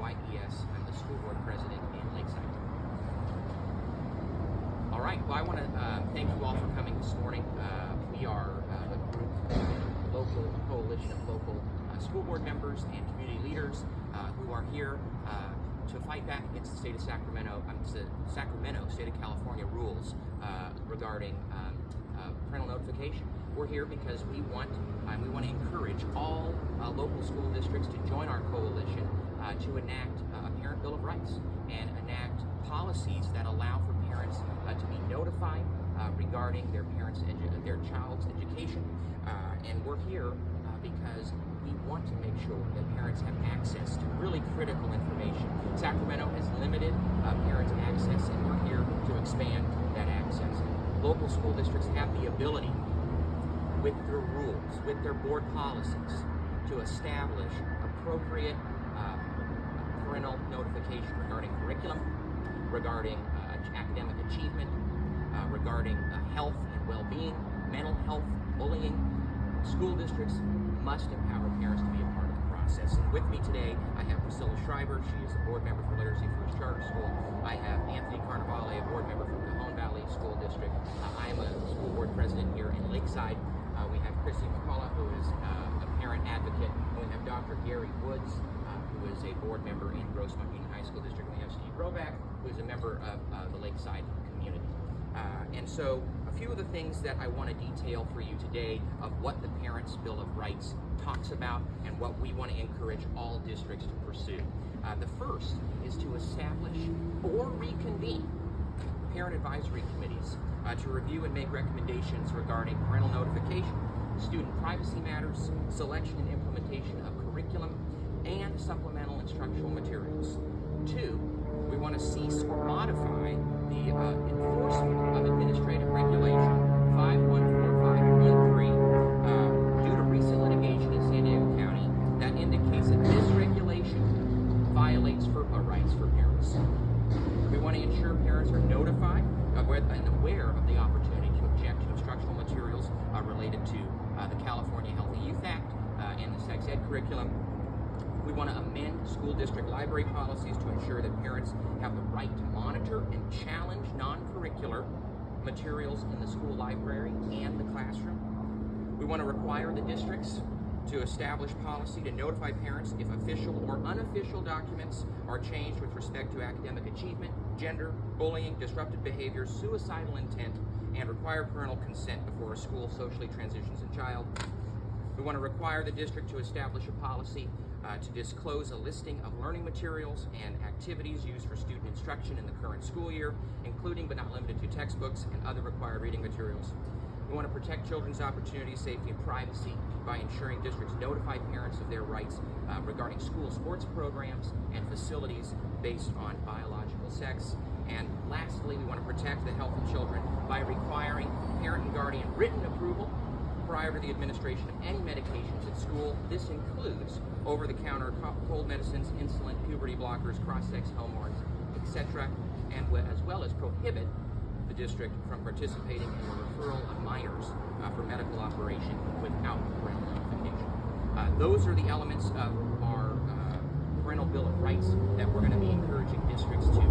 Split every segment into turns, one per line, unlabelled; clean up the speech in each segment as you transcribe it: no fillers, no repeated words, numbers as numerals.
YES. I'm the school board president in Lakeside. All right, well, I want to thank you all for coming this morning. We are a group, a coalition of local school board members and community leaders who are here to fight back against the state of Sacramento, state of California rules regarding parental notification. We're here because we want to encourage all local school districts to join our coalition to enact a Parent Bill of Rights and enact policies that allow for parents to be notified regarding their child's education. And we're here because we want to make sure that parents have access to really critical information. Sacramento has limited parents' access, and we're here to expand that access. Local school districts have the ability, with their rules, with their board policies, to establish appropriate parental notification regarding curriculum, regarding academic achievement, regarding health and well-being, mental health, bullying. School districts must empower parents to be a part of the process. And with me today, I have Priscilla Schreiber. She is a board member for Literacy First Charter School. I have Anthony Carnevale, a board member from Cajon Valley School District. I am a school board president here in Lakeside. We have Chrissy McCullough, who is a parent advocate. And we have Dr. Gary Woods, who is a board member in Grossmont Union High School District. And we have Steve Roback, who is a member of the Lakeside community. And so a few of the things that I want to detail for you today of what the Parents' Bill of Rights talks about and what we want to encourage all districts to pursue. The first is to establish or reconvene parent advisory committees to review and make recommendations regarding parental notification, student privacy matters, selection and implementation of curriculum, and supplemental instructional materials. Two, we want to cease or modify the enforcement of administrative regulation 5145.3 due to recent litigation in San Diego County that indicates that this regulation violates FERPA rights for parents. We want to ensure parents are notified and aware of the opportunity to object to instructional materials related to the California Healthy Youth Act and the sex ed curriculum. We want to amend school district library policies to ensure that parents have the right to monitor and challenge non-curricular materials in the school library and the classroom. We want to require the districts to establish policy to notify parents if official or unofficial documents are changed with respect to academic achievement, gender, bullying, disruptive behaviors, suicidal intent, and require parental consent before a school socially transitions a child. We want to require the district to establish a policy to disclose a listing of learning materials and activities used for student instruction in the current school year, including but not limited to textbooks and other required reading materials. We want to protect children's opportunities, safety, and privacy by ensuring districts notify parents of their rights regarding school sports programs and facilities based on biological sex. And lastly, we want to protect the health of children by requiring parent and guardian written approval prior to the administration of any medications at school. This includes over-the-counter cold medicines, insulin, puberty blockers, cross-sex hormones, etc., and as well as prohibit the district from participating in the referral of minors for medical operation without parental notification. Those are the elements of our Parental Bill of Rights that we're going to be encouraging districts to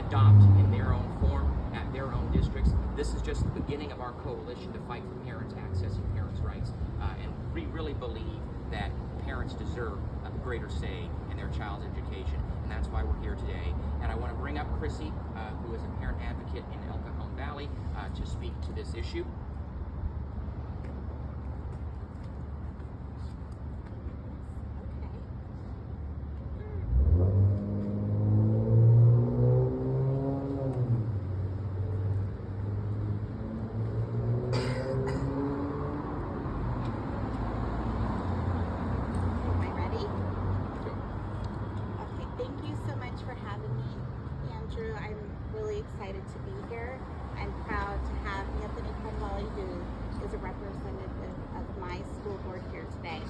adopt in their own form at their own districts. This is just the beginning of our coalition to fight for parents' access and parents' rights. And we really believe that parents deserve a greater say in their child's education, and that's why we're here today. And I want to bring up Chrissy, who is a parent advocate in El Cajon Valley, to speak to this issue.
I'm really excited to be here and proud to have Anthony Carnevale, who is a representative of my school board here today.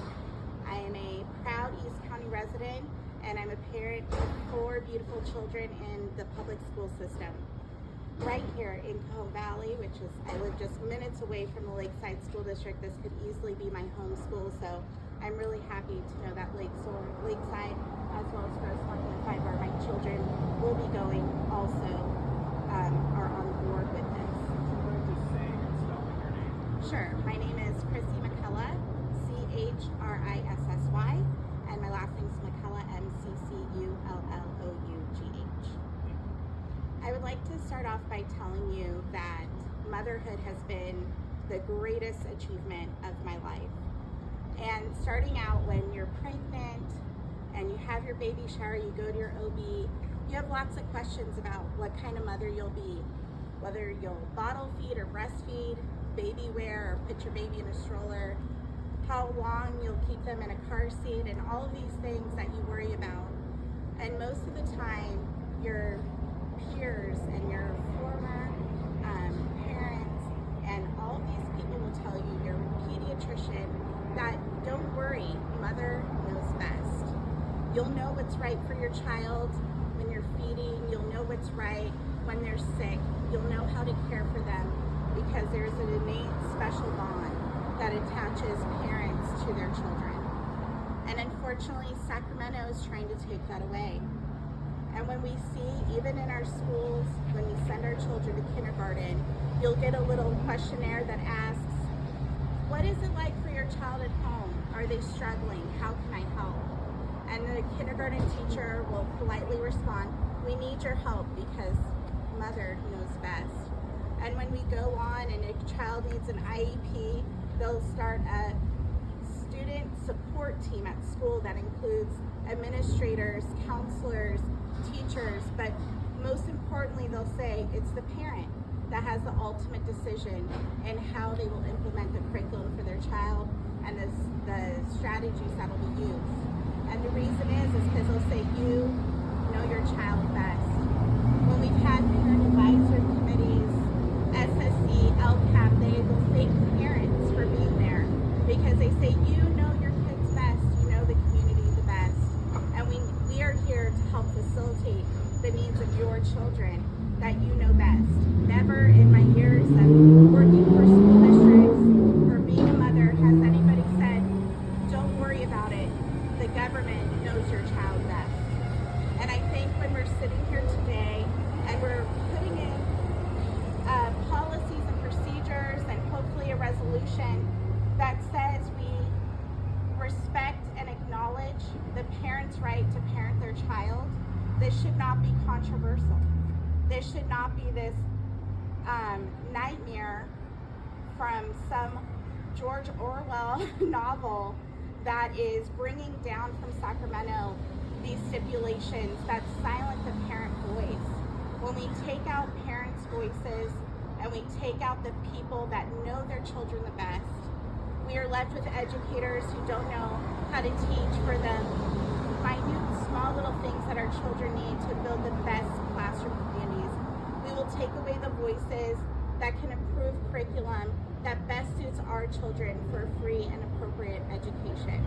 I am a proud East County resident, and I'm a parent of 4 beautiful children in the public school system. Right here in Cajon Valley, I live just minutes away from the Lakeside School District. This could easily be my home school, so I'm really happy to know that Lakeside, as well as Grossmont Unified children will be going also are on board with this.
Just say and spelling your name.
Sure. My name is Chrissy McCullough, Chrisissy, and my last name is McCullough, Mccullough. I would like to start off by telling you that motherhood has been the greatest achievement of my life. And starting out when you're pregnant and you have your baby shower, you go to your OB, you have lots of questions about what kind of mother you'll be, whether you'll bottle feed or breastfeed, baby wear or put your baby in a stroller, how long you'll keep them in a car seat, and all of these things that you worry about. And most of the time, your peers and your former parents and all of these people will tell you, your pediatrician, that don't worry, mother knows best. You'll know what's right for your child when you're feeding. You'll know what's right when they're sick. You'll know how to care for them because there's an innate special bond that attaches parents to their children. And unfortunately, Sacramento is trying to take that away. And when we see, even in our schools, when we send our children to kindergarten, you'll get a little questionnaire that asks, what is it like for your child at home? Are they struggling? How can I help? And the kindergarten teacher will politely respond, we need your help because mother knows best. And when we go on and a child needs an IEP, they'll start a student support team at school that includes administrators, counselors, teachers, but most importantly, they'll say it's the parent that has the ultimate decision in how they will implement the curriculum for their child and the strategies that will be used. And the reason is because they'll say, you know your child best. When we've had parent advisory committees, SSC, LCAP, they will thank parents for being there because they say, you know your kids best, you know the community the best. And we are here to help facilitate the needs of your children that you know best. Never in my years of working for school districts or being a mother has anybody said, don't worry about it. The government knows your child best. And I think when we're sitting here today and we're putting in policies and procedures and hopefully a resolution that says we respect and acknowledge the parent's right to parent their child, this should not be controversial. This should not be this nightmare from some George Orwell novel that is bringing down from Sacramento these stipulations that silence the parent voice. When we take out parents' voices and we take out the people that know their children the best, we are left with educators who don't know how to teach for the minute, small little things that our children need to build the best classroom communities. We will take away the voices that can improve curriculum that best suits our children for free and appropriate education.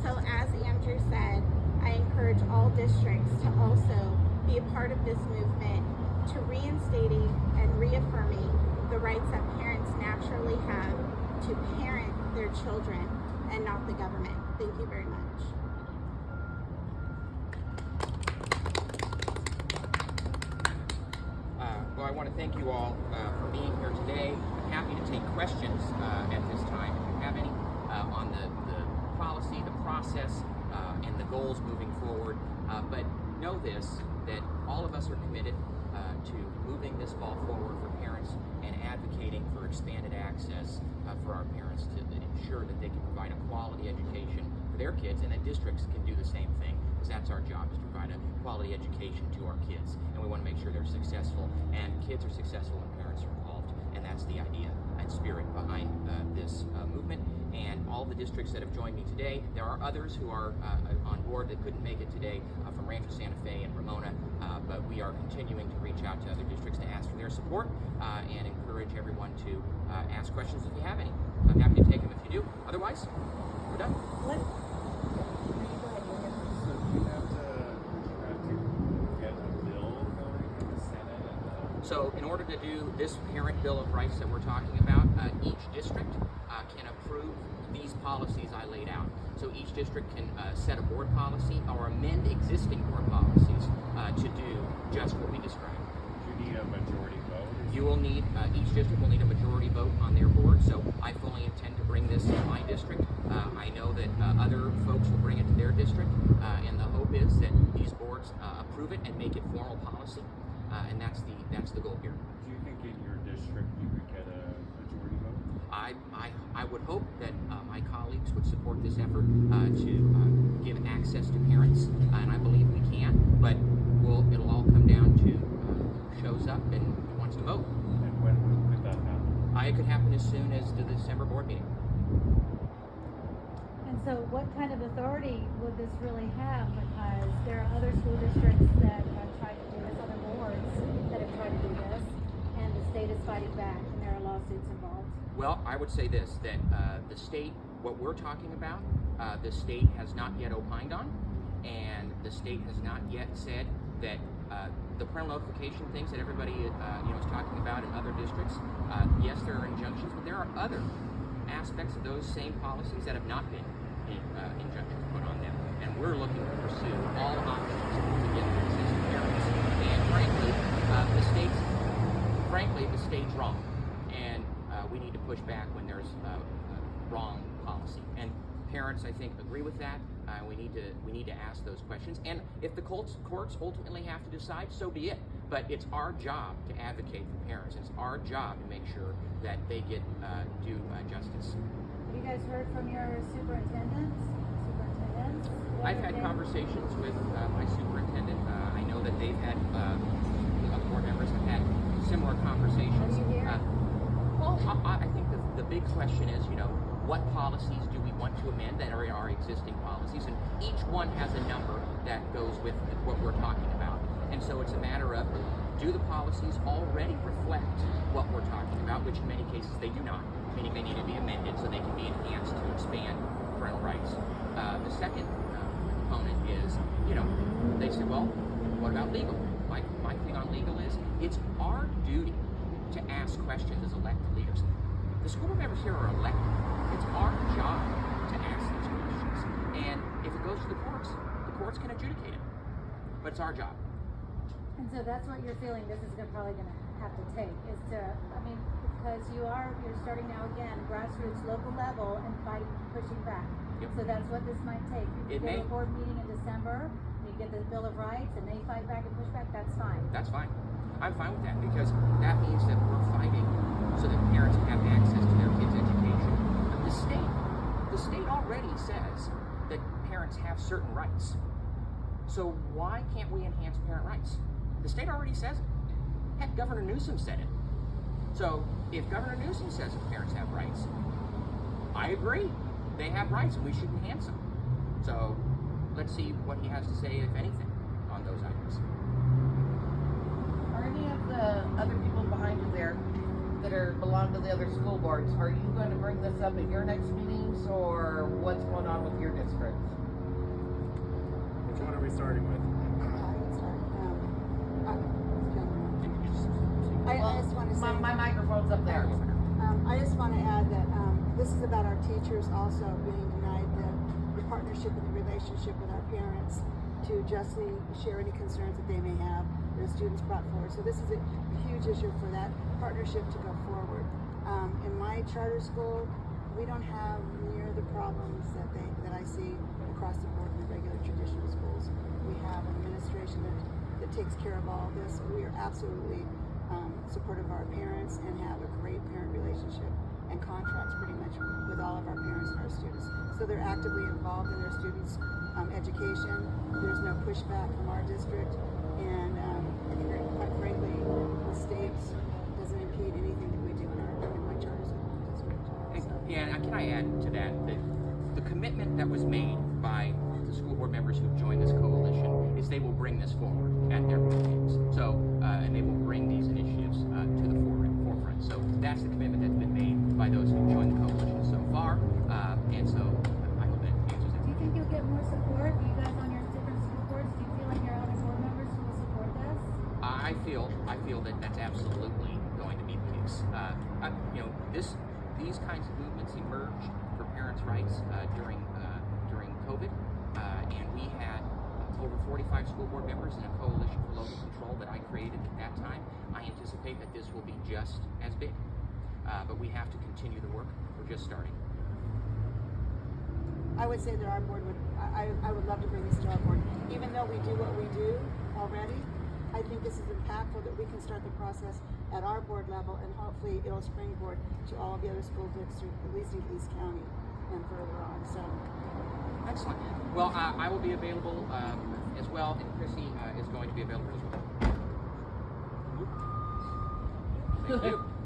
So as Andrew said, I encourage all districts to also be a part of this movement to reinstating and reaffirming the rights that parents naturally have to parent their children and not the government. Thank you very much.
Well, I want to thank you all for being here today. I'm happy to take questions at this time, if you have any, on the policy, the process, and the goals moving forward. But know this, that all of us are committed to moving this ball forward for parents and advocating for expanded access for our parents to ensure that they can provide a quality education for their kids, and that districts can do the same thing, because that's our job, is to provide a quality education to our kids, and we want to make sure they're successful, and kids are successful when parents are involved, and that's the idea and spirit behind this movement. And all the districts that have joined me today, there are others who are on board that couldn't make it today from Rancho Santa Fe and Ramona, but we are continuing to reach out to other districts to ask for their support and encourage everyone to ask questions if you have any. I'm happy to take them if you do. Otherwise, we're done.
So do you have to get a bill going in the Senate and
So in order to do this parent bill of rights that we're talking about, each district can approve these policies I laid out. So each district can set a board policy or amend existing board policies to district will need a majority vote on their board, so I fully intend to bring this to my district. I know that other folks will bring it to their district, and the hope is that these boards approve it and make it formal policy, and that's the goal here.
Do you think in your district you could get a majority vote?
I would hope that my colleagues would support this effort to give access to parents, and I believe we can, but it'll all come down to who shows up and who wants to vote.
And when could that happen?
It could happen as soon as the December board meeting.
And so what kind of authority would this really have? Because there are other school districts that have tried to do this, other boards that have tried to do this, and the state is fighting back, and there are lawsuits involved.
Well, I would say this, that the state, what we're talking about, the state has not yet opined on, and the state has not yet said that the parental notification things that everybody is talking about in other districts, yes, there are injunctions, but there are other aspects of those same policies that have not been injunctions put on them. And we're looking to pursue all options to get access to parents. And frankly, the state's wrong. And we need to push back when there's wrong policy. And parents, I think, agree with that. We need to ask those questions. And if the courts ultimately have to decide, so be it. But it's our job to advocate for parents. It's our job to make sure that they get due justice.
Have you guys heard from your superintendents?
I've had conversations with my superintendent. I know that they've had, other board members have had similar conversations.
Are you here?
I think the big question is, what policies do we want to amend that are in our existing policies? And each one has a number that goes with what we're talking about. And so it's a matter of, do the policies already reflect what we're talking about, which in many cases they do not, meaning they need to be amended so they can be enhanced to expand parental rights. The second component is, they say, well, what about legal? My thing on legal is, it's our duty to ask questions as elected leaders. The school board members here are elected. It's our job to ask these questions. And if it goes to the courts can adjudicate it. But it's our job.
And so that's what you're feeling this is probably going to have to take, is to, because you're starting now again, grassroots, local level, and fighting, pushing back.
Yep.
So that's what this might take.
It
You
may.
get a board meeting in December, you get the Bill of Rights, and they fight back and push back, that's fine.
That's fine. I'm fine with that because that means that we're fighting so that parents can have access to their kids' education. But the state already says that parents have certain rights. So why can't we enhance parent rights? The state already says it. Heck, Governor Newsom said it. So if Governor Newsom says that parents have rights, I agree. They have rights and we should enhance them. So let's see what he has to say, if anything, on those items.
Are any of the other people behind you there that belong to the other school boards, are you going to bring this up at your next meetings, or what's going on with your district?
Which one are we starting with?
I just want to say,
My microphone's up there.
I just want to add that this is about our teachers also being denied the partnership and the relationship with our parents to justly share any concerns that they may have that the students brought forward. So this is a huge issue for that partnership to go forward. In my charter school, we don't have near the problems that I see across the board in the regular traditional schools. We have an administration that takes care of all this. We are absolutely supportive of our parents and have a great parent relationship and contracts pretty much with all of our parents and our students. So they're actively involved in their students' education. There's no pushback from our district, and quite frankly, the state doesn't impede anything that we do in my charter school district.
And can I add to that the commitment that was made by the school board members who've joined this coalition is they will bring this forward at their board meetings. So, and they will bring these initiatives to the forefront. So that's the commitment that's been made by those who've joined the coalition so far. And so I hope that answers that.
Do you think you'll get more support? You guys on your different school boards, do you feel like your other board members will support this?
I feel that that's absolutely going to be the case. These kinds of movements emerged for parents' rights during COVID, and we had over 45 school board members in a coalition for local control that I created at that time. I anticipate that this will be just as big. But we have to continue the work. We're just starting.
I would say that our board would, I would love to bring this to our board. Even though we do what we do already, I think this is impactful that we can start the process at our board level, and hopefully it'll springboard to all of the other school districts, at least in East County and further on. So,
Excellent. Well, I will be available as well, and Chrissy is going to be available as well. Thank you.